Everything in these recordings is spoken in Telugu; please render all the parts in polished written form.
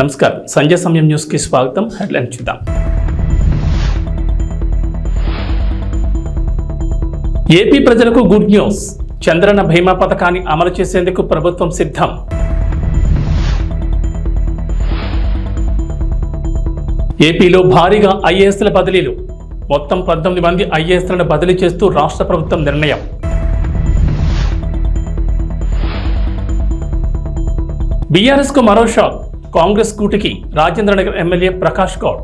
నమస్కారం, సంజయ్ సమయం న్యూస్ కి స్వాగతం. హెడ్లైన్ చూద్దాం. ఏపీ ప్రజలకు గుడ్ న్యూస్. చంద్రన్న బీమా పథకాన్ని అమలు చేసేందుకు ప్రభుత్వం సిద్ధం. ఏపీలో భారీగా ఐఏఎస్ల బదిలీలు. మొత్తం 19 మంది ఐఏఎస్లను బదిలీ చేస్తూ రాష్ట్ర ప్రభుత్వం నిర్ణయం. బీఆర్ఎస్ కు మరో షాక్. కాంగ్రెస్ కూటికి రాజేంద్రనగర్ ఎమ్మెల్యే ప్రకాష్ గౌడ్.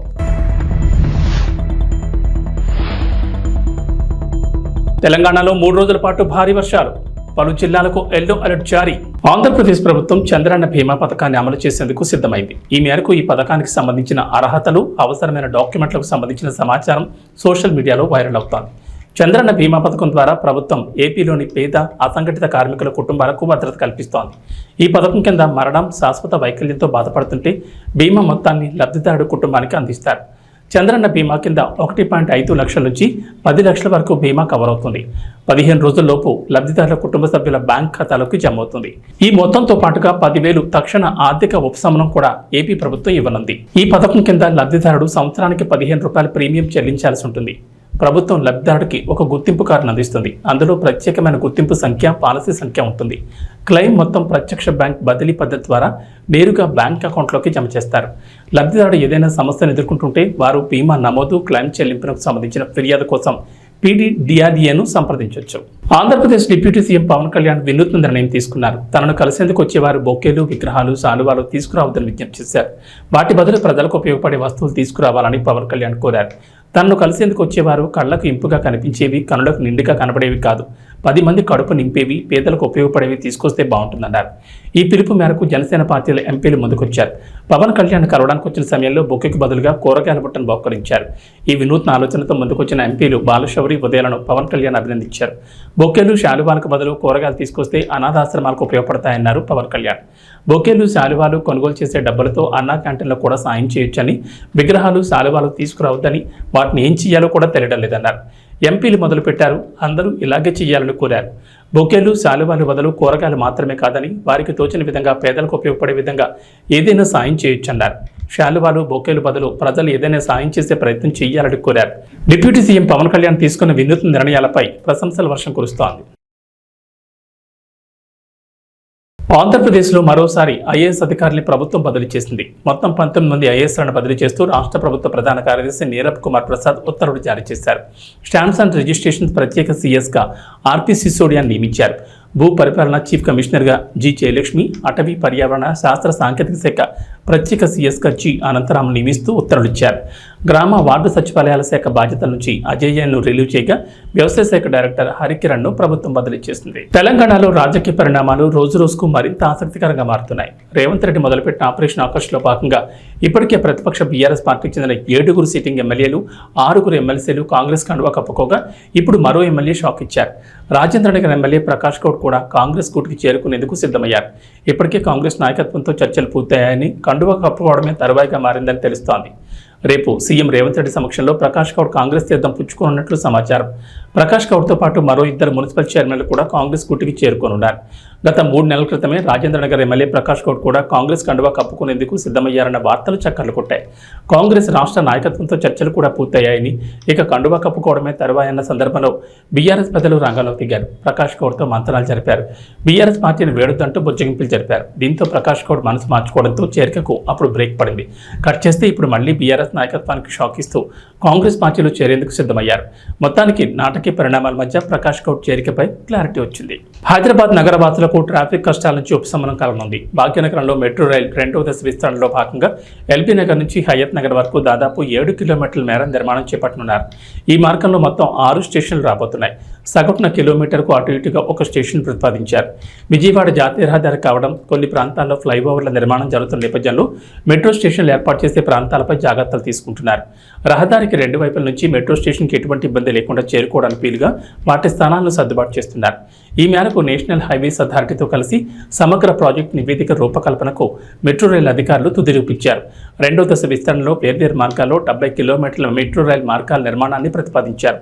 తెలంగాణలో 3 రోజుల పాటు భారీ వర్షాలు. పలు జిల్లాలకు ఎల్లో అలర్ట్ జారీ. ఆంధ్రప్రదేశ్ ప్రభుత్వం చంద్రన్న బీమా పథకాన్ని అమలు చేసేందుకు సిద్ధమైంది. ఈ మేరకు ఈ పథకానికి సంబంధించిన అర్హతలు, అవసరమైన డాక్యుమెంట్లకు సంబంధించిన సమాచారం సోషల్ మీడియాలో వైరల్ అవుతోంది. చంద్రన్న బీమా పథకం ద్వారా ప్రభుత్వం ఏపీలోని పేద, అసంఘటిత కార్మికుల కుటుంబాలకు భద్రత కల్పిస్తోంది. ఈ పథకం కింద మరణం, శాశ్వత వైకల్యంతో బాధపడుతుంటే బీమా మొత్తాన్ని లబ్ధిదారుడు కుటుంబానికి అందిస్తారు. చంద్రన్న బీమా కింద 1.5 లక్షల నుంచి 10 లక్షల వరకు బీమా కవర్ అవుతుంది. 15 రోజుల్లోపు లబ్ధిదారుల కుటుంబ సభ్యుల బ్యాంక్ ఖాతాలోకి జమ అవుతుంది. ఈ మొత్తంతో పాటుగా 10,000 తక్షణ ఆర్థిక ఉపశమనం కూడా ఏపీ ప్రభుత్వం ఇవ్వనుంది. ఈ పథకం కింద లబ్ధిదారుడు సంవత్సరానికి 15 రూపాయల ప్రీమియం చెల్లించాల్సి ఉంటుంది. ప్రభుత్వం లబ్ధిదారుడికి ఒక గుర్తింపు కార్డును అందిస్తుంది. అందులో ప్రత్యేకమైన గుర్తింపు సంఖ్య, పాలసీ సంఖ్య ఉంటుంది. క్లెయిమ్ మొత్తం ప్రత్యక్ష బ్యాంక్ బదిలీ పద్ధతి ద్వారా నేరుగా బ్యాంక్ అకౌంట్లోకి జమ చేస్తారు. లబ్ధిదారుడు ఏదైనా సమస్యను ఎదుర్కొంటుంటే వారు బీమా నమోదు, క్లెయిమ్ చెల్లింపునకు సంబంధించిన ఫిర్యాదు కోసం PDDRDAను సంప్రదించవచ్చు. ఆంధ్రప్రదేశ్ డిప్యూటీ సీఎం పవన్ కళ్యాణ్ వినూత్న నిర్ణయం తీసుకున్నారు. తనను కలిసేందుకు వచ్చేవారు బొకేలు, విగ్రహాలు, శాలువాలు తీసుకురావద్దని విజ్ఞప్తి చేశారు. వాటి బదులు ప్రజలకు ఉపయోగపడే వస్తువులు తీసుకురావాలని పవన్ కళ్యాణ్ కోరారు. తనను కలిసేందుకు వచ్చేవారు కళ్లకు ఇంపుగా కనిపించేవి, కనులకు నిండుగా కనబడేవి కాదు, 10 మంది కడుపు నింపేవి, పేదలకు ఉపయోగపడేవి తీసుకొస్తే బాగుంటుందన్నారు. ఈ పిలుపు మేరకు జనసేన పార్టీల ఎంపీలు ముందుకొచ్చారు. పవన్ కళ్యాణ్ కలవడానికి వచ్చిన సమయంలో బొకేకు బదులుగా కూరగాయల బుట్టను బహుకరించారు. ఈ వినూత్న ఆలోచనతో ముందుకొచ్చిన ఎంపీలు బాలశౌరి, ఉదయాలను పవన్ కళ్యాణ్ అభినందించారు. బొకేలు, శాలువాలకు బదులు కూరగాయలు తీసుకొస్తే అనాథాశ్రమాలకు ఉపయోగపడతాయన్నారు పవన్ కళ్యాణ్. బొకేలు, శాలువాలు కొనుగోలు చేసే డబ్బులతో అన్నా క్యాంటీన్లో కూడా సాయం చేయొచ్చని, విగ్రహాలు, శాలువాలు తీసుకురావద్దని, వాటిని ఏం చేయాలో కూడా తెలియడం లేదన్నారు. ఎంపీలు మొదలుపెట్టారు. అందరూ ఇలాగే చేయాలని కోరారు. బొకేలు, శాలువాలు బదులు కూరగాయలు మాత్రమే కాదని, వారికి తోచిన విధంగా పేదలకు ఉపయోగపడే విధంగా ఏదైనా సాయం చేయొచ్చన్నారు. శాలువాలు, బొకేలు బదులు ప్రజలు ఏదైనా సాయం చేసే ప్రయత్నం చేయాలని కోరారు. డిప్యూటీ సీఎం పవన్ కళ్యాణ్ తీసుకున్న వినూత్న నిర్ణయాలపై ప్రశంసల వర్షం కురుస్తోంది. ఆంధ్రప్రదేశ్లో మరోసారి ఐఏఎస్ అధికారుల్ని ప్రభుత్వం బదిలీ చేసింది. మొత్తం 19 మంది ఐఏఎస్లను బదిలీ చేస్తూ రాష్ట్ర ప్రభుత్వ ప్రధాన కార్యదర్శి నీరబ్ కుమార్ ప్రసాద్ ఉత్తర్వులు జారీ చేశారు. స్టాంప్స్ అండ్ రిజిస్ట్రేషన్స్ ప్రత్యేక సీఎస్గా ఆర్పి సిసోడియాను నియమించారు. భూ పరిపాలన చీఫ్ కమిషనర్గా జి జయలక్ష్మి, అటవీ పర్యావరణ శాస్త్ర సాంకేతిక శాఖ ప్రత్యేక సీఎస్గా జి అనంతరామ్ నియమిస్తూ ఉత్తర్వులిచ్చారు. గ్రామ వార్డు సచివాలయాల శాఖ బాధ్యతల నుంచి అజయ్యను రిలీవ్ చేయగా వ్యవసాయ శాఖ డైరెక్టర్ హరికిరణ్ ను ప్రభుత్వం బదిలీ చేసింది. తెలంగాణలో రాజకీయ పరిణామాలు రోజురోజుకు మరింత ఆసక్తికరంగా మారుతున్నాయి. రేవంత్ రెడ్డి మొదలుపెట్టిన ఆపరేషన్ ఆకర్ష్లో భాగంగా ఇప్పటికే ప్రతిపక్ష బీఆర్ఎస్ పార్టీకి చెందిన 7 సిట్టింగ్ ఎమ్మెల్యేలు, 6 ఎమ్మెల్సీలు కాంగ్రెస్ కండువా కప్పుకోగా ఇప్పుడు మరో ఎమ్మెల్యే షాక్ ఇచ్చారు. రాజేంద్రనగర్ ఎమ్మెల్యే ప్రకాష్ గౌడ్ కూడా కాంగ్రెస్ కూటికి చేరుకునేందుకు సిద్ధమయ్యారు. ఇప్పటికే కాంగ్రెస్ నాయకత్వంతో చర్చలు పూర్తయ్యాయని, కండువా కప్పుకోవడమే తరువాయిగా మారిందని తెలుస్తోంది. రేపు సీఎం రేవంత్ రెడ్డి సమక్షంలో ప్రకాష్ గౌడ్ కాంగ్రెస్ తీర్థం పుచ్చుకోనున్నట్లు సమాచారం. ప్రకాష్ గౌడ్తో పాటు మరో 2 మున్సిపల్ చైర్మన్లు కూడా కాంగ్రెస్ కూటికి చేరుకోనున్నారు. గత 3 నెలల క్రితమే రాజేంద్రనగర్ ఎమ్మెల్యే ప్రకాష్ గౌడ్ కూడా కాంగ్రెస్ కండువా కప్పుకునేందుకు సిద్ధమయ్యారన్న వార్తలు చక్కర్లు కొట్టాయి. కాంగ్రెస్ రాష్ట్ర నాయకత్వంతో చర్చలు కూడా పూర్తయ్యాయని, ఇక కండువా కప్పుకోవడమే తరువాయన్న సందర్భంలో బీఆర్ఎస్ పెద్దలు రంగంలోకి దిగారు. ప్రకాష్ గౌడ్తో మంతనాలు జరిపారు. బీఆర్ఎస్ పార్టీని వేడుదంటూ బుజ్జగింపులు జరిపారు. దీంతో ప్రకాష్ గౌడ్ మనసు మార్చుకోవడంతో చేరికకు అప్పుడు బ్రేక్ పడింది. కట్ చేస్తే ఇప్పుడు మళ్లీ బీఆర్ఎస్ నాయకత్వానికి షాక్ ఇస్తూ కాంగ్రెస్ పార్టీలో చేరేందుకు సిద్ధమయ్యారు. మొత్తానికి నాటకీయ పరిణామాల మధ్య ప్రకాష్ గౌడ్ చేరికపై క్లారిటీ వచ్చింది. హైదరాబాద్ నగరవాసులకు ట్రాఫిక్ కష్టాల నుంచి ఉపశమనం కలగనుంది. భాగ్యనగరంలో మెట్రో రైల్ 2వ దశ విస్తరణలో భాగంగా ఎల్బీ నగర్ నుంచి హయత్ నగర్ వరకు దాదాపు 7 కిలోమీటర్ల మేర నిర్మాణం చేపట్టనున్నారు. ఈ మార్గంలో మొత్తం 6 స్టేషన్లు రాబోతున్నాయి. సగటున కిలోమీటర్కు అటు ఇటుగా ఒక స్టేషన్ ప్రతిపాదించారు. విజయవాడ జాతీయ రహదారి కావడం, కొన్ని ప్రాంతాల్లో ఫ్లైఓవర్ల నిర్మాణం జరుగుతున్న నేపథ్యంలో మెట్రో స్టేషన్లు ఏర్పాటు చేసే ప్రాంతాలపై జాగ్రత్తలు తీసుకుంటున్నారు. రహదారికి 2 వైపుల నుంచి మెట్రో స్టేషన్కి ఎటువంటి ఇబ్బంది లేకుండా చేరుకోవడానికి వీలుగా వాటి స్థానాలను సర్దుబాటు చేస్తున్నారు. ఈ మేరకు నేషనల్ హైవేస్ అథారిటీతో కలిసి సమగ్ర ప్రాజెక్టు నివేదిక రూపకల్పనకు మెట్రో రైల్ అధికారులు తుది రూపించారు. 2వ దశ విస్తరణలో వేర్వేరు మార్గాల్లో 70 కిలోమీటర్ల మెట్రో రైల్ మార్గాల నిర్మాణాన్ని ప్రతిపాదించారు.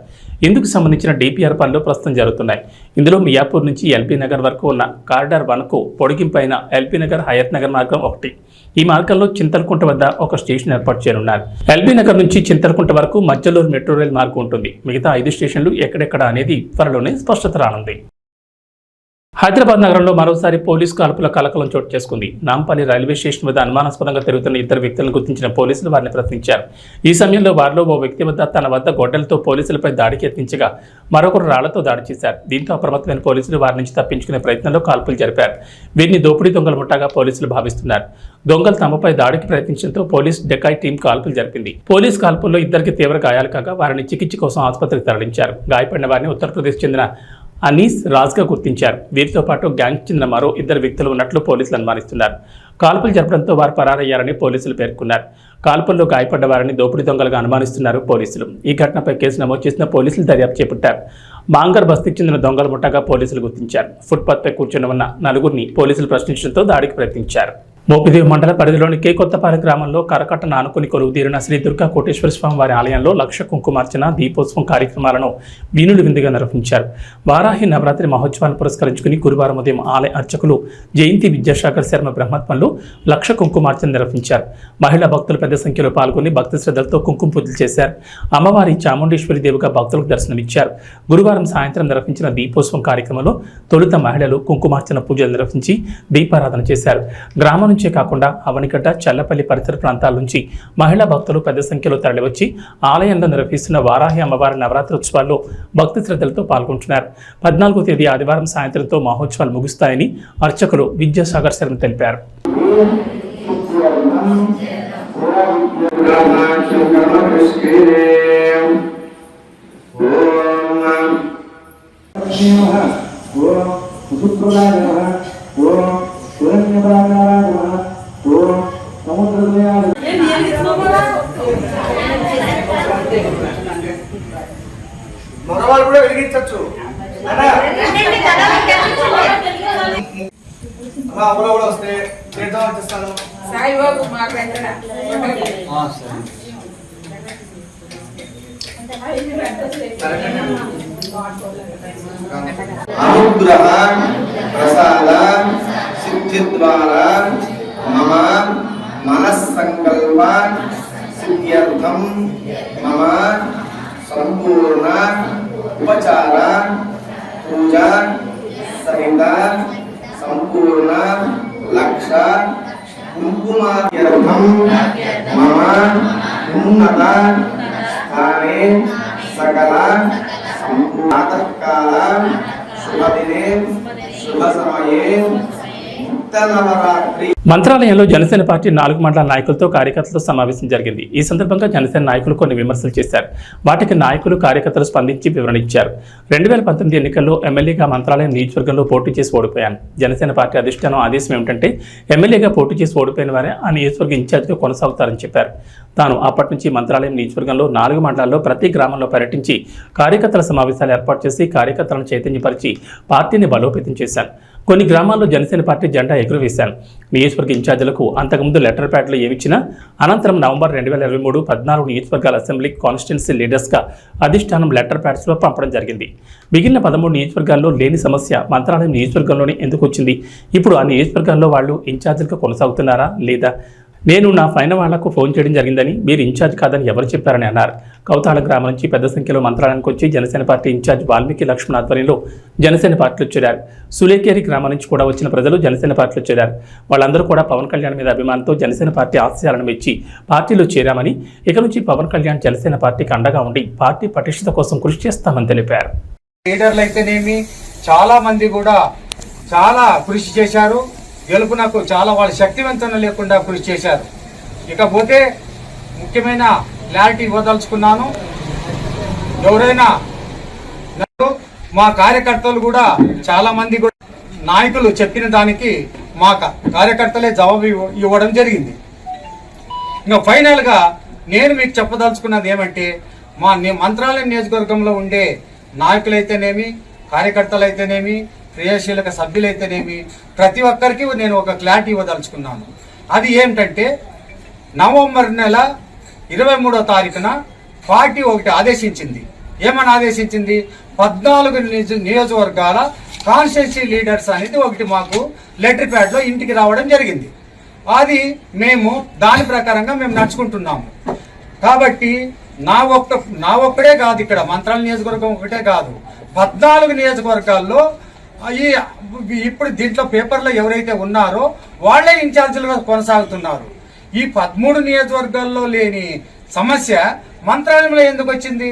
ఇందుకు సంబంధించిన డిపిఆర్ పనులు ప్రస్తుతం జరుగుతున్నాయి. ఇందులో మియాపూర్ నుంచి ఎల్బీ నగర్ వరకు ఉన్న కారిడార్ 1కు పొడిగింపైన ఎల్బీ నగర్ హయత్ నగర్ మార్గం ఒకటి. ఈ మార్గంలో చింతలకుంట వద్ద ఒక స్టేషన్ ఏర్పాటు చేయనున్నారు. ఎల్బీ నగర్ నుంచి చింతలకుంట వరకు మధ్యలో మెట్రో రైల్ మార్గం ఉంటుంది. మిగతా 5 స్టేషన్లు ఎక్కడెక్కడ అనేది త్వరలోనే స్పష్టత రానుంది. హైదరాబాద్ నగరంలో మరోసారి పోలీసు కాల్పుల కలకలం చోటు చేసుకుంది. నాంపల్లి రైల్వే స్టేషన్ వద్ద అనుమానాస్పదంగా తిరుగుతున్న 2 వ్యక్తులను గుర్తించిన పోలీసులు వారిని ప్రశ్నించారు. ఈ సమయంలో వారిలో ఓ వ్యక్తి తన వద్ద గొడ్డలతో పోలీసులపై దాడికి యత్నించగా మరొకరు రాళ్లతో దాడి చేశారు. దీంతో అప్రమత్తమైన పోలీసులు వారి నుంచి తప్పించుకునే ప్రయత్నంలో కాల్పులు జరిపారు. వీరిని దోపిడీ దొంగల ముఠాగా పోలీసులు భావిస్తున్నారు. దొంగలు తమపై దాడికి ప్రయత్నించడంతో పోలీస్ డెకాయ్ టీం కాల్పులు జరిపింది. పోలీస్ కాల్పుల్లో 2 తీవ్ర గాయాలు కాగా వారిని చికిత్స కోసం ఆసుపత్రికి తరలించారు. గాయపడిన వారిని ఉత్తరప్రదేశ్ చెందిన అనీస్ రాజ్గా గుర్తించారు. వీరితో పాటు గ్యాంగ్ చెందిన మరో 2 వ్యక్తులు ఉన్నట్లు పోలీసులు అనుమానిస్తున్నారు. కాల్పులు జరపడంతో వారు పరారయ్యారని పోలీసులు పేర్కొన్నారు. కాల్పుల్లో గాయపడ్డ వారిని దోపిడీ దొంగలుగా అనుమానిస్తున్నారు పోలీసులు. ఈ ఘటనపై కేసు నమోదు చేసిన పోలీసులు దర్యాప్తు చేపట్టారు. మాంగర్ బస్తీకి చెందిన దొంగల ముఠాగా పోలీసులు గుర్తించారు. ఫుట్పాత్పై కూర్చొని ఉన్న 4గురిని పోలీసులు ప్రశ్నించడంతో దాడికి ప్రయత్నించారు. మోపిదేవి మండల పరిధిలోని కేకొత్తపాలెం గ్రామంలో కరకట్టను ఆనుకుని కొలువుదీరిన శ్రీ దుర్గా కోటేశ్వర స్వామి వారి ఆలయంలో లక్ష కుంకుమార్చన దీపోత్సవం కార్యక్రమాలను వీనులు విందుగా నిర్వహించారు. వారాహి నవరాత్రి మహోత్సవాలను పురస్కరించుకుని గురువారం ఉదయం ఆలయ అర్చకులు జయంతి విద్యాసాగర్ శర్మ బ్రహ్మత్వంలో లక్ష కుంకుమార్చన నిర్వహించారు. మహిళా భక్తులు పెద్ద సంఖ్యలో పాల్గొని భక్తి శ్రద్ధలతో కుంకుమ పూజలు చేశారు. అమ్మవారి చాముండేశ్వరి దేవిగా భక్తులకు దర్శనమిచ్చారు. గురువారం సాయంత్రం నిర్వహించిన దీపోత్సవం కార్యక్రమంలో తొలుత మహిళలు కుంకుమార్చన పూజలు నిర్వహించి దీపారాధన చేశారు. గ్రామం నుంచే కాకుండా అవనిగడ్డ, చల్లపల్లి పరిసర ప్రాంతాల నుంచి మహిళా భక్తులు పెద్ద సంఖ్యలో తరలివచ్చి ఆలయంలో నిర్వహిస్తున్న వారాహి అమ్మవారి నవరాత్రి ఉత్సవాల్లో భక్తి శ్రద్ధలతో పాల్గొంటున్నారు. 14వ తేదీ ఆదివారం సాయంత్రంతో మహోత్సవాలు ముగుస్తాయని అర్చకులు విద్యాసాగర్ శర్మ తెలిపారు. మగవాళ్ళు కూడా వెలిగించచ్చు. కూడా వస్తే చేద్దాం వచ్చేస్తాను. అనుగ్రహ ప్రసాద సిద్ధి ద్వారా మమ మనస్సంకల్ప సిద్ధ్యర్థం మమ సంపూర్ణ ఉపచార పూజ సహిత సంపూర్ణ లక్ష కుంకుమార్ఘ్యర్థం మమ ఉన్నత స్థానే సకల ప్రాతఃకాల శుభదినే శుభ సమయే మంత్రాలయంలో జనసేన పార్టీ 4 మండల నాయకులతో కార్యకర్తలతో సమావేశం జరిగింది. ఈ సందర్భంగా జనసేన నాయకులు కొన్ని విమర్శలు చేశారు. వాటికి నాయకులు కార్యకర్తలు స్పందించి వివరణ ఇచ్చారు. 2019 ఎన్నికల్లో ఎమ్మెల్యేగా మంత్రాలయం నియోజకవర్గంలో పోటీ చేసి ఓడిపోయాను. జనసేన పార్టీ అధిష్టానం ఆదేశం ఏమిటంటే ఎమ్మెల్యేగా పోటీ చేసి ఓడిపోయిన వారే ఆ నియోజకవర్గ ఇన్ఛార్జిగా కొనసాగుతారని చెప్పారు. తాను అప్పటి నుంచి మంత్రాలయం నియోజకవర్గంలో 4 మండలాల్లో ప్రతి గ్రామంలో పర్యటించి కార్యకర్తల సమావేశాలు ఏర్పాటు చేసి కార్యకర్తలను చైతన్యపరిచి పార్టీని బలోపేతం చేశాను. కొన్ని గ్రామాల్లో జనసేన పార్టీ జెండా ఎగురవేశాను. నియోజకవర్గ ఇన్ఛార్జీలకు అంతకుముందు లెటర్ ప్యాడ్లు ఏమిచ్చినా అనంతరం నవంబర్ 2023 14 నియోజకవర్గాల అసెంబ్లీ కాన్స్టిట్యున్సీ లీడర్స్గా అధిష్టానం లెటర్ ప్యాడ్స్లో పంపడం జరిగింది. మిగిలిన 13 నియోజకవర్గాల్లో లేని సమస్య మంత్రాలయం నియోజకవర్గంలోనే ఎందుకు వచ్చింది? ఇప్పుడు ఆ నియోజకవర్గాల్లో వాళ్ళు ఇన్ఛార్జీలుగా కొనసాగుతున్నారా లేదా? నేను నా పైన వాళ్లకు ఫోన్ చేయడం జరిగిందని, మీరు ఇన్ఛార్జ్ కాదని ఎవరు చెప్పారని అన్నారు. కౌతాళ గ్రామం నుంచి పెద్ద సంఖ్యలో మంత్రాలయానికి వచ్చి జనసేన పార్టీ ఇన్ఛార్జ్ వాల్మీకి లక్ష్మణ్ ఆధ్వర్యంలో జనసేన పార్టీలో చేరారు. సులేకేరి గ్రామం నుంచి కూడా వచ్చిన ప్రజలు జనసేన పార్టీలో చేరారు. వాళ్ళందరూ కూడా పవన్ కళ్యాణ్ మీద అభిమానంతో జనసేన పార్టీ ఆశయాలను మెచ్చి పార్టీలో చేరామని, ఇక నుంచి పవన్ కళ్యాణ్ జనసేన పార్టీకి అండగా ఉండి పార్టీ పటిష్టత కోసం కృషి చేస్తామని తెలిపారు. లీడర్లు అయితేనేమి చాలా మంది కూడా చాలా కృషి చేశారు. గెలుపునకు చాలా వాళ్ళ శక్తివంతం లేకుండా కృషి చేశారు. ఇకపోతే ముఖ్యమైన క్లారిటీ ఇవ్వదలుచుకున్నాను. ఎవరైనా మా కార్యకర్తలు కూడా చాలా మంది కూడా నాయకులు చెప్పిన దానికి మా కార్యకర్తలే జవాబు ఇవ్వడం జరిగింది. ఇంకా ఫైనల్ గా నేను మీకు చెప్పదలుచుకున్నది ఏమంటే, మా మంత్రాలయం నియోజకవర్గంలో ఉండే నాయకులైతేనేమి, కార్యకర్తలైతేనేమి, క్రియాశీలక సభ్యులైతేనేమి, ప్రతి ఒక్కరికి నేను ఒక క్లారిటీ ఇవ్వదలుచుకున్నాను. అది ఏమిటంటే, నవంబర్ నెల 23వ తారీఖున పార్టీ ఒకటి ఆదేశించింది. ఏమని ఆదేశించింది? 14 నియోజకవర్గాల కాన్స్టిట్యున్సీ లీడర్స్ అనేది ఒకటి మాకు లెటర్ ప్యాడ్ లో ఇంటికి రావడం జరిగింది. అది మేము దాని ప్రకారంగా మేము నడుచుకుంటున్నాము. కాబట్టి నా ఒక్కడే కాదు, ఇక్కడ మంత్రాల నియోజకవర్గం ఒకటే కాదు, 14 నియోజకవర్గాల్లో ఇప్పుడు దీంట్లో పేపర్లో ఎవరైతే ఉన్నారో వాళ్లే ఇన్ఛార్జీలుగా కొనసాగుతున్నారు. ఈ 13 నియోజకవర్గాల్లో లేని సమస్య మంత్రాలయంలో ఎందుకు వచ్చింది?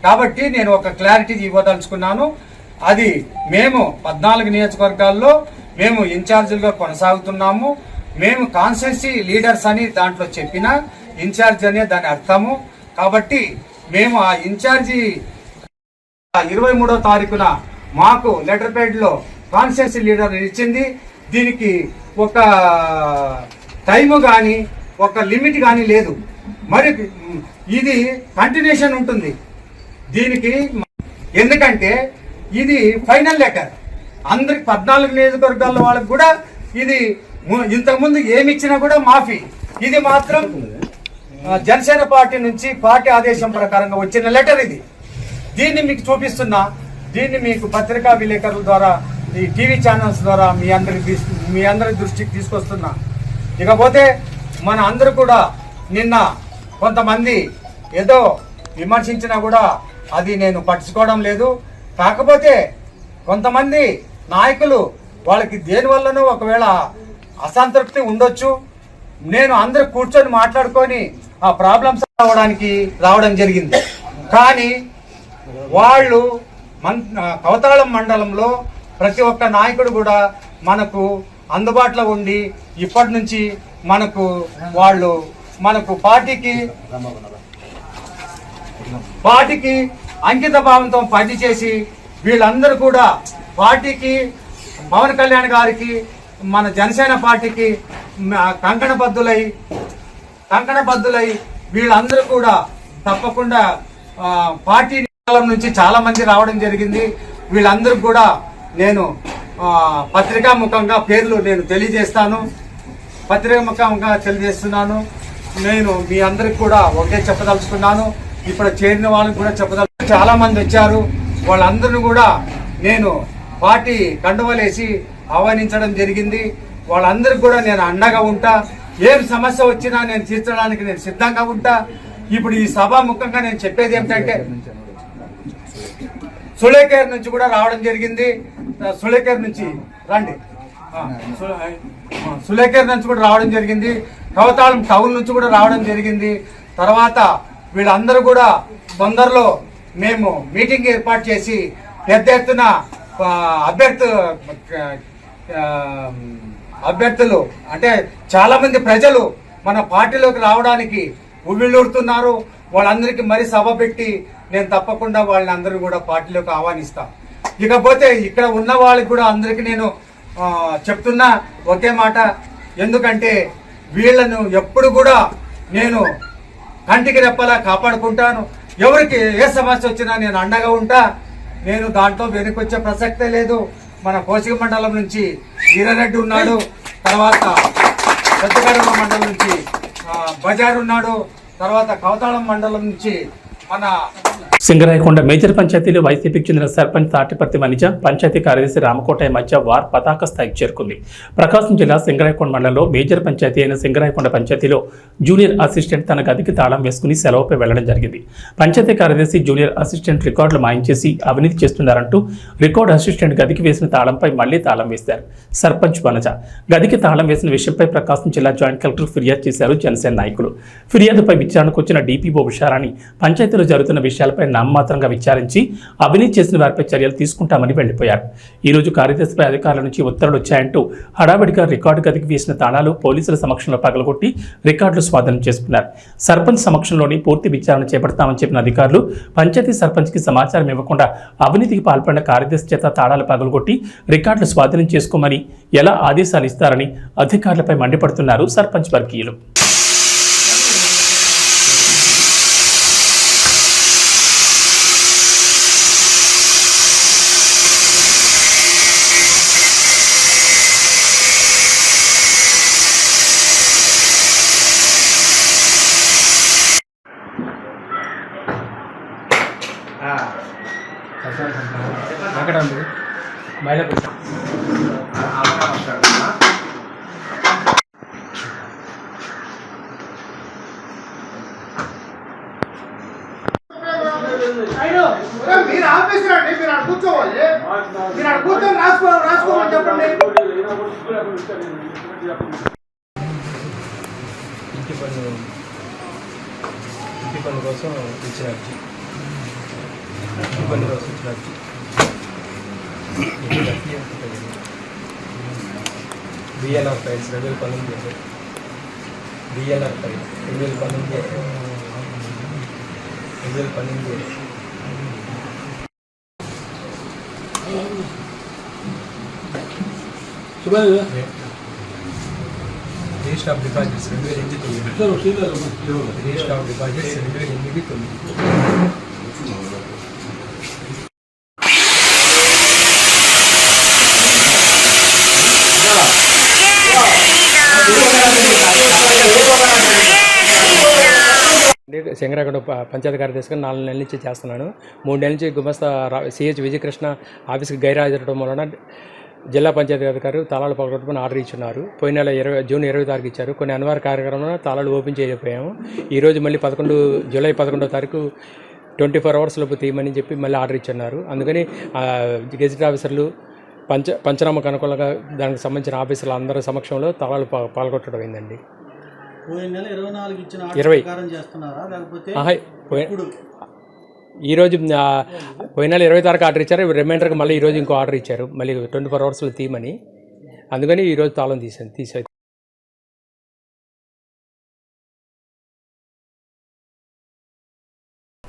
కాబట్టి నేను ఒక క్లారిటీ ఇవ్వదలుచుకున్నాను. అది మేము 14 నియోజకవర్గాల్లో మేము ఇన్ఛార్జీలుగా కొనసాగుతున్నాము. మేము కాన్స్టిట్యూన్సీ లీడర్స్ అని దాంట్లో చెప్పిన ఇన్ఛార్జ్ అనే దాని అర్థము. కాబట్టి మేము ఆ ఇన్ఛార్జి 23వ తారీఖున మాకు లెటర్ ప్యాడ్ లో కాన్స్టిట్యూన్సీ లీడర్ ఇచ్చింది. దీనికి ఒక టైము కానీ ఒక లిమిట్ కానీ లేదు. మరి ఇది కంటిన్యూషన్ ఉంటుంది దీనికి. ఎందుకంటే ఇది ఫైనల్ లెటర్ అందరికి 14 నియోజకవర్గాల వాళ్ళకి కూడా ఇది ఇంతకుముందు ఏమి ఇచ్చినా కూడా మాఫీ. ఇది మాత్రం జనసేన పార్టీ నుంచి పార్టీ ఆదేశం ప్రకారంగా వచ్చిన లెటర్ ఇది. దీన్ని మీకు చూపిస్తున్నా, దీన్ని మీకు పత్రికా విలేకరుల ద్వారా ఈ టీవీ ఛానల్స్ ద్వారా మీ అందరి దృష్టికి తీసుకొస్తున్నా. ఇకపోతే మన అందరూ కూడా నిన్న కొంతమంది ఏదో విమర్శించినా కూడా అది నేను పట్టించుకోవడం లేదు. కాకపోతే కొంతమంది నాయకులు వాళ్ళకి దేనివల్లనో ఒకవేళ అసంతృప్తి ఉండొచ్చు. నేను అందరూ కూర్చొని మాట్లాడుకొని ఆ ప్రాబ్లమ్స్ రావడం జరిగింది. కానీ వాళ్ళు కవతాళం మండలంలో ప్రతి ఒక్క నాయకుడు కూడా మనకు అందుబాటులో ఉండి ఇప్పటి నుంచి మనకు పార్టీకి అంకిత భావంతో పనిచేసి వీళ్ళందరూ కూడా పార్టీకి, పవన్ కళ్యాణ్ గారికి, మన జనసేన పార్టీకి కంకణబద్దులై వీళ్ళందరూ కూడా తప్పకుండా పార్టీ నుంచి చాలా మంది రావడం జరిగింది. వీళ్ళందరూ కూడా నేను పత్రికా ముఖంగా పేర్లు నేను తెలియజేస్తున్నాను. నేను మీ అందరికి కూడా ఒకే చెప్పదలుచుకున్నాను. ఇప్పుడు చేరిన వాళ్ళకి కూడా చాలా మంది వచ్చారు. వాళ్ళందరినీ కూడా నేను పార్టీ కండువలేసి ఆహ్వానించడం జరిగింది. వాళ్ళందరికీ కూడా నేను అండగా ఉంటా. ఏం సమస్య వచ్చినా నేను తీర్చడానికి నేను సిద్ధంగా ఉంటా. ఇప్పుడు ఈ సభాముఖంగా నేను చెప్పేది ఏమిటంటే, సులేకేర్ నుంచి కూడా రావడం జరిగింది. సులేకేర్ నుంచి కూడా రావడం జరిగింది. కవతాళం టౌన్ నుంచి కూడా రావడం జరిగింది. తర్వాత వీళ్ళందరూ కూడా తొందరలో మేము మీటింగ్ ఏర్పాటు చేసి పెద్ద ఎత్తున అభ్యర్థులు అంటే చాలా మంది ప్రజలు మన పార్టీలోకి రావడానికి ఉవ్విళ్ళూరుతున్నారు. వాళ్ళందరికీ మరీ సభ పెట్టి నేను తప్పకుండా వాళ్ళని అందరూ కూడా పార్టీలోకి ఆహ్వానిస్తా. ఇకపోతే ఇక్కడ ఉన్న వాళ్ళకి కూడా అందరికీ నేను చెప్తున్నా ఒకే మాట. ఎందుకంటే వీళ్ళను ఎప్పుడు కూడా నేను కంటికి రెప్పలా కాపాడుకుంటాను. ఎవరికి ఏ సమస్య వచ్చినా నేను అండగా ఉంటా. నేను దాంట్లో వెనుకొచ్చే ప్రసక్తే లేదు. మన కోసిక మండలం నుంచి వీరారెడ్డి ఉన్నాడు, తర్వాత పెద్దగడవ మండలం నుంచి బజార్ ఉన్నాడు, తర్వాత కవతాళం మండలం నుంచి మన సింగరాయకొండ మేజర్ పంచాయతీలో వైసీపీకి చెందిన సర్పంచ్ తాటిపర్తి వనిజ, పంచాయతీ కార్యదర్శి రామకోటయ్య మధ్య వార్ పతాక స్థాయికి చేరుకుంది. ప్రకాశం జిల్లా సింగరాయకొండ మండలంలో మేజర్ పంచాయతీ అయిన సింగరాయకొండ పంచాయతీలో జూనియర్ అసిస్టెంట్ తన గదికి తాళం వేసుకుని సెలవుపై వెళ్లడం జరిగింది. పంచాయతీ కార్యదర్శి జూనియర్ అసిస్టెంట్ రికార్డులు మాయించేసి అవినీతి చేస్తున్నారంటూ రికార్డు అసిస్టెంట్ గదికి వేసిన తాళంపై మళ్లీ తాళం వేశారు. సర్పంచ్ వనజ గదికి తాళం వేసిన విషయంపై ప్రకాశం జిల్లా జాయింట్ కలెక్టర్ ఫిర్యాదు చేశారు జనసేన నాయకులు. ఫిర్యాదుపై విచారణకు వచ్చిన డీపీఓ ఉషారాణి పంచాయతీలో జరుగుతున్న విషయాలపై నామమాత్రంగా విచారించి అవినీతి చేసిన వారిపై చర్యలు తీసుకుంటామని వెళ్లిపోయారు. ఈ రోజు కార్యదర్శిపై అధికారుల నుంచి ఉత్తర్వులు వచ్చాయంటూ హడావిడిగా రికార్డు గదికి వేసిన తాళాలు పోలీసుల సమక్షంలో పగలగొట్టి రికార్డులు స్వాధీనం చేసుకున్నారు. సర్పంచ్ సమక్షంలోని పూర్తి విచారణ చేపడతామని చెప్పిన అధికారులు పంచాయతీ సర్పంచ్కి సమాచారం ఇవ్వకుండా అవినీతికి పాల్పడిన కార్యదర్శి చేత తాళాలు పగలగొట్టి రికార్డులు స్వాధీనం చేసుకోమని ఎలా ఆదేశాలు ఇస్తారని అధికారులపై మండిపడుతున్నారు సర్పంచ్ వర్గీయులు. మీరు ఆఫీస్ రండి, మీరు అక్కడ కూర్చోవాలి, మీరు అక్కడ కూర్చొని రాసుకోమని చెప్పండి. ఇంటి పన్ను కోసం ఇచ్చిన అర్జీ, ఇంటి పన్ను కోసం ఇచ్చిన అర్జీ BLR files 2019, BLR file 2019. Register of deposits 2008, register of deposits 2008. Shankaragada panchayat కార్యదర్శిగా 4 నెలల నుంచి చేస్తున్నాను. 3 నెలల నుంచి గుమస్తా సిహెచ్ విజయకృష్ణ ఆఫీస్కి గైరాజరడం వలన జిల్లా పంచాయతీ అధికారి తాళాలు పగలగొట్టమని ఆర్డర్ ఇచ్చున్నారు. పోయిన నెల జూన్ 20 తారీఖు ఇచ్చారు. కొన్ని అనివార్య కార్యక్రమంలో తాళాలు ఓపెన్ చేయకపోయాము. ఈరోజు మళ్ళీ జూలై 11వ తారీఖు 24 hours లోపు తీయమని చెప్పి మళ్ళీ ఆర్డర్ ఇచ్చున్నారు. అందుకని గెజిట్ ఆఫీసర్లు పంచనామాకు అనుకూలంగా దానికి సంబంధించిన ఆఫీసర్లు అందరి సమక్షంలో తాళాలు పాల్గొట్టడం అయిందండి. ఈరోజు పోయిన నెల 20 తారీఖు ఆర్డర్ ఇచ్చారు. రిమైండర్కి మళ్ళీ ఈరోజు ఇంకో ఆర్డర్ ఇచ్చారు, మళ్ళీ 24 hours తీయమని. అందుకని ఈరోజు తాళం తీసే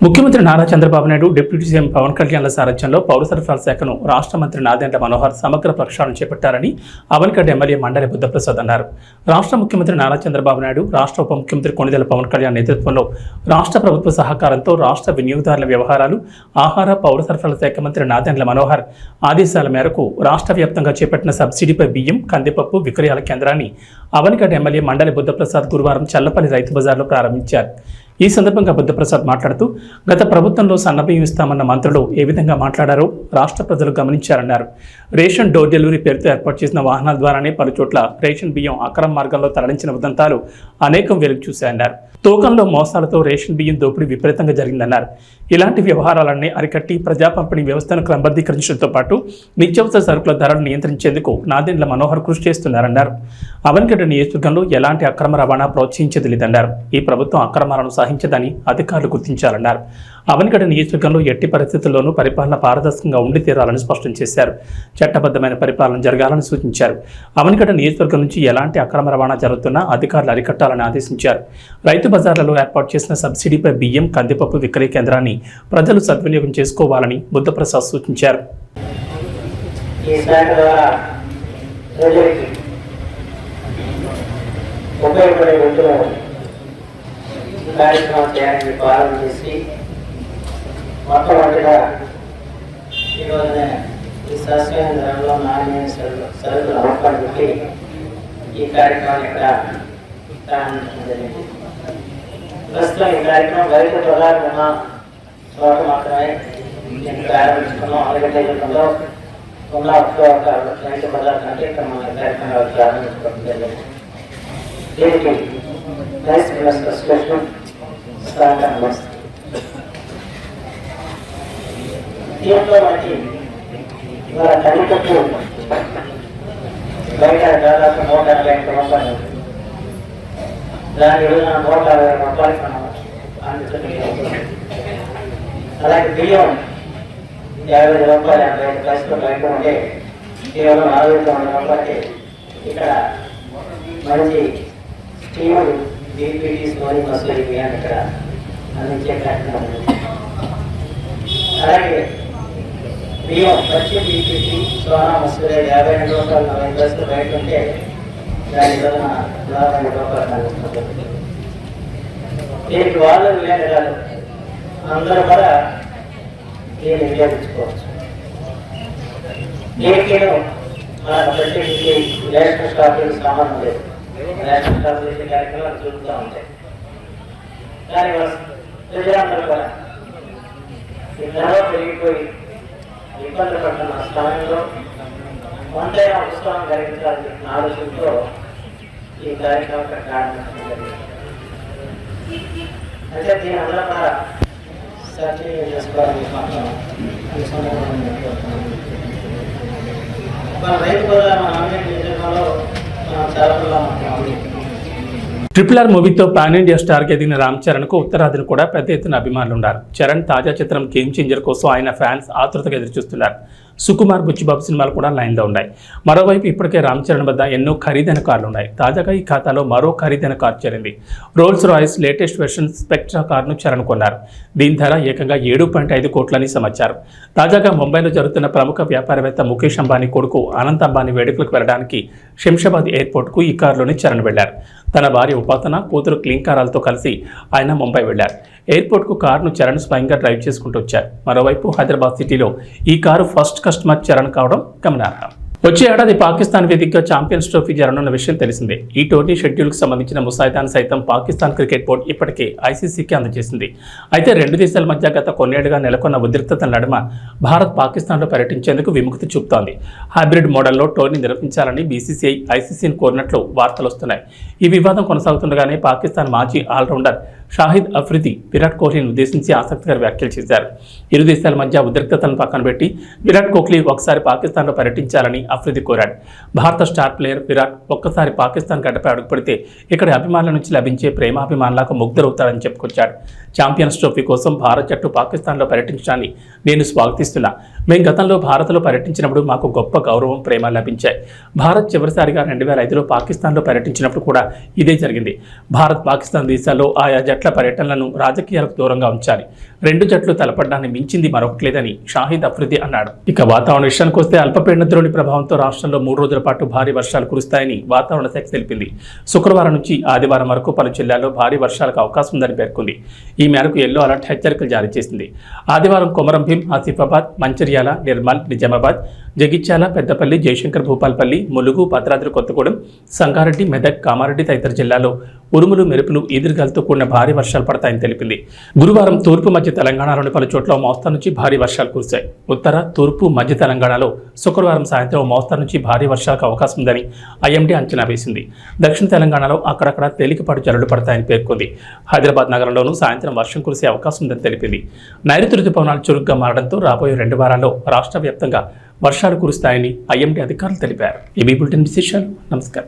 ముఖ్యమంత్రి నారా చంద్రబాబు నాయుడు, డిప్యూటీ సీఎం పవన్ కళ్యాణ్ల సారథ్యంలో పౌర సరఫరాల శాఖను రాష్ట్ర మంత్రి నాదెండ్ల మనోహర్ సమగ్ర ప్రక్షాళన చేపట్టారని అవనిగడ్డ ఎమ్మెల్యే మండలి బుద్ధప్రసాద్ అన్నారు. రాష్ట్ర ముఖ్యమంత్రి నారా చంద్రబాబు నాయుడు, రాష్ట్ర ఉప ముఖ్యమంత్రి కొణిదెల పవన్ కళ్యాణ్ నేతృత్వంలో రాష్ట్ర ప్రభుత్వ సహకారంతో రాష్ట్ర వినియోగదారుల వ్యవహారాలు, ఆహార, పౌర సరఫరాల శాఖ మంత్రి నాదెండ్ల మనోహర్ ఆదేశాల మేరకు రాష్ట్ర వ్యాప్తంగా చేపట్టిన సబ్సిడీపై బియ్యం, కందిపప్పు విక్రయాల కేంద్రాన్ని అవనిగడ్డ ఎమ్మెల్యే మండలి బుద్ధప్రసాద్ గురువారం చల్లపల్లి రైతు బజార్లో ప్రారంభించారు. ఈ సందర్భంగా బుద్ధప్రసాద్ మాట్లాడుతూ గత ప్రభుత్వంలో సన్నబియ్యం ఇస్తామన్న మంత్రులు ఏ విధంగా మాట్లాడారో రాష్ట్ర ప్రజలు గమనించారన్నారు. రేషన్ డోర్ డెలివరీ పేరుతో ఏర్పాటు చేసిన వాహనాల ద్వారానే పలుచోట్ల రేషన్ బియ్యం అక్రమ మార్గంలో తరలించిన ఉదంతాలు అనేకం వెలుగు చూశాయన్నారు. తూకంలో మోసాలతో రేషన్ బియ్యం దోపిడీ విపరీతంగా జరిగిందన్నారు. ఇలాంటి వ్యవహారాలన్నీ అరికట్టి ప్రజా పంపిణీ వ్యవస్థను క్రమబద్ధీకరించడంతో పాటు నిత్యావసర సరుకుల ధరలు నియంత్రించేందుకు నాదెండ్ల మనోహర్ కృషి చేస్తున్నారన్నారు. అవనిగడ్డ నియోజకవర్గంలో ఎలాంటి అక్రమ రవాణా ప్రోత్సహించేది లేదన్నారు. ఈ ప్రభుత్వం అక్రమాలను సహించదని అధికారులు గుర్తించాలన్నారు. అవనిగడ్డ నియోజకవర్గంలో ఎట్టి పరిస్థితుల్లోనూ పరిపాలన పారదర్శకంగా ఉండి తీరాలని స్పష్టం చేశారు. చట్టబద్ధమైన పరిపాలన జరగాలని సూచించారు. అవనిగడ్డ నియోజకవర్గం నుంచి ఎలాంటి అక్రమ రవాణా జరుగుతున్నా అధికారులు అరికట్టాలని ఆదేశించారు. రైతు బజార్లలో ఏర్పాటు చేసిన సబ్సిడీపై బియ్యం, కందిపప్పు విక్రయ కేంద్రాన్ని ప్రజలు సద్వినియోగం చేసుకోవాలని బుద్ధప్రసాద్ సూచించారు. కార్యక్రమం చేయాలని ప్రారంభం చేసి మొట్టమొదటిగా ఈరోజున ఈ శాస్త్రీయ ధరలో నాణ్యమైన సరుకులు అమ్మకాలు పెట్టి ఈ కార్యక్రమాన్ని ఇక్కడ ప్రారంభించడం జరిగింది. ప్రస్తుతం ఈ కార్యక్రమం రైతు బజార్ ఉన్న చోట మాత్రమే ప్రారంభించుకున్నాం. అవనిగడ్డ జిల్లాలో ఉన్న ఒక రైతు బజార్ కంటే ఇక్కడ మన కార్యక్రమాలు ప్రారంభించుకోవడం జరిగింది. దీనికి రైస్ మిల్లర్స్ అసోసియేషన్ దీంట్లో మనకి ఇవాళ కందిపప్పు బయట దాదాపు 180 రూపాయలు, దాని రోజున 160 రూపాయలు మనం అందుతుంది. అలాగే బియ్యం 50 రూపాయలు 85 పైసలు బయట ఉంటే కేవలం 49 రూపాయలకి ఇక్కడ మంచి స్టీములు బీపీటీస్ లోని మసూరి బియ్యాన్ని ఇక్కడ అందించే కార్యక్రమం. అలాగే బియ్యం వచ్చి బీపీటీ, సోనా మసూరి 52 రూపాయలు 40 పైసలు బయట ఉంటే దాని వలన 42 రూపాయలు అందిస్తుంది. దీనికి వాళ్ళు వినియోగదారు అందరూ కూడా దీన్ని వినియోగించుకోవచ్చు. దీనికి మన ప్రత్యేకించి రేషన్ స్టాకులకు సంబంధం లేదు. రేషన్ స్టాకులు చేసే కార్యక్రమాలు జరుగుతూ ఉంటాయి. దానివల్ల ప్రజలందరూ కూడా ఈ ధర పెరిగిపోయి ఇబ్బంది పడుతున్న సమయంలో వంటైన ఉత్సవం కలిగించాలని ఆలోచనతో ఈ కార్యక్రమం ప్రారంభించడం జరిగింది. అంటే దీని అందరూ కూడా ఈసారి చేసుకోవాలని మాత్రం ఈ సందర్భంగా నేను కోరుతున్నాను. మన రైతు బజార్ మన ఆన్లైన్ నియోజకవర్గంలో చాలా RRR మూవీతో పాన్ ఇండియా స్టార్కి ఎదిగిన రామ్ చరణ్కు ఉత్తరాదిని కూడా పెద్ద ఎత్తున అభిమానులు ఉన్నారు. చరణ్ తాజా చిత్రం గేమ్ చేంజర్ కోసం ఆయన ఫ్యాన్స్ ఆతృతగా ఎదురుచూస్తున్నారు. సుకుమార్, బుచ్చిబాబు సినిమాలు కూడా లైన్లో ఉన్నాయి. మరోవైపు ఇప్పటికే రామ్ చరణ్ వద్ద ఎన్నో ఖరీదైన కార్లు ఉన్నాయి. తాజాగా ఈ ఖాతాలో మరో ఖరీదైన కారు చేరింది. Rolls Royce latest version spectra కారును చరణ్ కొన్నారు. దీని ధర ఏకంగా 7.5 కోట్లని సమాచారం. తాజాగా ముంబైలో జరుగుతున్న ప్రముఖ వ్యాపారవేత్త ముఖేష్ అంబానీ కొడుకు అనంత్ అంబానీ వేడుకలకు వెళ్లడానికి శంషాబాద్ ఎయిర్పోర్ట్కు ఈ కారులోనే చరణ్ వెళ్లారు. తన భార్య ఉపాసన, కూతురు క్లింకారాలతో కలిసి ఆయన ముంబై వెళ్లారు. ఎయిర్పోర్ట్కు కారును చరణ్ స్వయంగా డ్రైవ్ చేసుకుంటూ వచ్చారు. మరోవైపు హైదరాబాద్ సిటీలో ఈ కారు ఫస్ట్ కస్టమర్ చరణ్ కావడం గమనార్హం. వచ్చే ఏడాది పాకిస్తాన్ వేదికగా ఛాంపియన్స్ ట్రోఫీ జరగనున్న విషయం తెలిసిందే. ఈ టోర్నీ షెడ్యూల్కు సంబంధించిన ముసాయిదాను సైతం పాకిస్తాన్ క్రికెట్ బోర్డు ఇప్పటికే ఐసీసీకి అందజేసింది. అయితే రెండు దేశాల మధ్య గత కొన్నేళ్లుగా నెలకొన్న ఉద్రిక్తతల నడుమ భారత్ పాకిస్తాన్లో పర్యటించేందుకు విముక్తి చూపుతోంది. హైబ్రిడ్ మోడల్లో టోర్నీ నిర్వహించాలని బీసీసీఐ ఐసీసీని కోరినట్లు వార్తలు వస్తున్నాయి. ఈ వివాదం కొనసాగుతుండగానే పాకిస్తాన్ మాజీ ఆల్రౌండర్ షాహిద్ అఫ్రిది విరాట్ కోహ్లీని ఉద్దేశించి ఆసక్తికర వ్యాఖ్యలు చేశారు. ఇరు దేశాల మధ్య ఉద్రిక్తతలను పక్కన పెట్టి విరాట్ కోహ్లీ ఒకసారి పాకిస్తాన్లో పర్యటించాలని అఫ్రిది కోరాడు. భారత స్టార్ ప్లేయర్ విరాట్ ఒక్కసారి పాకిస్తాన్ గడ్డపై అడుగుపెడితే ఇక్కడ అభిమానుల నుంచి లభించే ప్రేమాభిమానులకు ముగ్ధరవుతాడని చెప్పుకొచ్చాడు. ఛాంపియన్స్ ట్రోఫీ కోసం భారత్ జట్టు పాకిస్తాన్లో పర్యటించడాన్ని నేను స్వాగతిస్తున్నా. మేము గతంలో భారత్లో పర్యటించినప్పుడు మాకు గొప్ప గౌరవం, ప్రేమ లభించాయి. భారత్ చివరిసారిగా 2005లో పాకిస్తాన్లో పర్యటించినప్పుడు కూడా ఇదే జరిగింది. భారత్, పాకిస్తాన్ దేశాల్లో ఆయా జట్ల పర్యటనలను రాజకీయాలకు దూరంగా ఉంచాలి. రెండు జట్లు తలపడ్డాన్ని మించింది మరొకటి లేదని షాహిద్ అఫ్రిది అన్నాడు. ఇక వాతావరణ విషయానికి వస్తే అల్పపీడన ద్రోణి ప్రభావంతో రాష్ట్రంలో 3 రోజుల పాటు భారీ వర్షాలు కురుస్తాయని వాతావరణ శాఖ తెలిపింది. శుక్రవారం నుంచి ఆదివారం వరకు పలు జిల్లాల్లో భారీ వర్షాలకు అవకాశం ఉందని పేర్కొంది. ఈ మేరకు ఎల్లో అలర్ట్ హెచ్చరికలు జారీ చేసింది. ఆదివారం కొమరం భీం, ఆసిఫాబాద్, మంచిర్యాల, నిర్మల్, నిజామాబాద్, జగిత్యాల, పెద్దపల్లి, జయశంకర్ భూపాల్పల్లి, ములుగు, భద్రాద్రి కొత్తగూడెం, సంగారెడ్డి, మెదక్, కామారెడ్డి తదితర జిల్లాల్లో ఉరుములు, మెరుపులు, ఈదురుగాలతో కూడిన భారీ వర్షాలు పడతాయని తెలిపింది. గురువారం తూర్పు మధ్య తెలంగాణలోని పలు చోట్ల మోస్తరు నుంచి భారీ వర్షాలు కురిశాయి. ఉత్తర, తూర్పు, మధ్య తెలంగాణలో శుక్రవారం సాయంత్రం మోస్తరు నుంచి భారీ వర్షాలకు అవకాశం ఉందని ఐఎండీ అంచనా వేసింది. దక్షిణ తెలంగాణలో అక్కడక్కడ తేలికపాటి జల్లులు పడతాయని పేర్కొంది. హైదరాబాద్ నగరంలోనూ సాయంత్రం వర్షం కురిసే అవకాశం ఉందని తెలిపింది. నైరుతి రుతుపవనాలు చురుగ్గా మారడంతో రాబోయే 2 వారాల్లో రాష్ట్ర వ్యాప్తంగా వర్షాలు కురుస్తాయని ఐఎండీ అధికారులు తెలిపారు. ఈ బులెటిన్ విశేషాలు. నమస్కారం.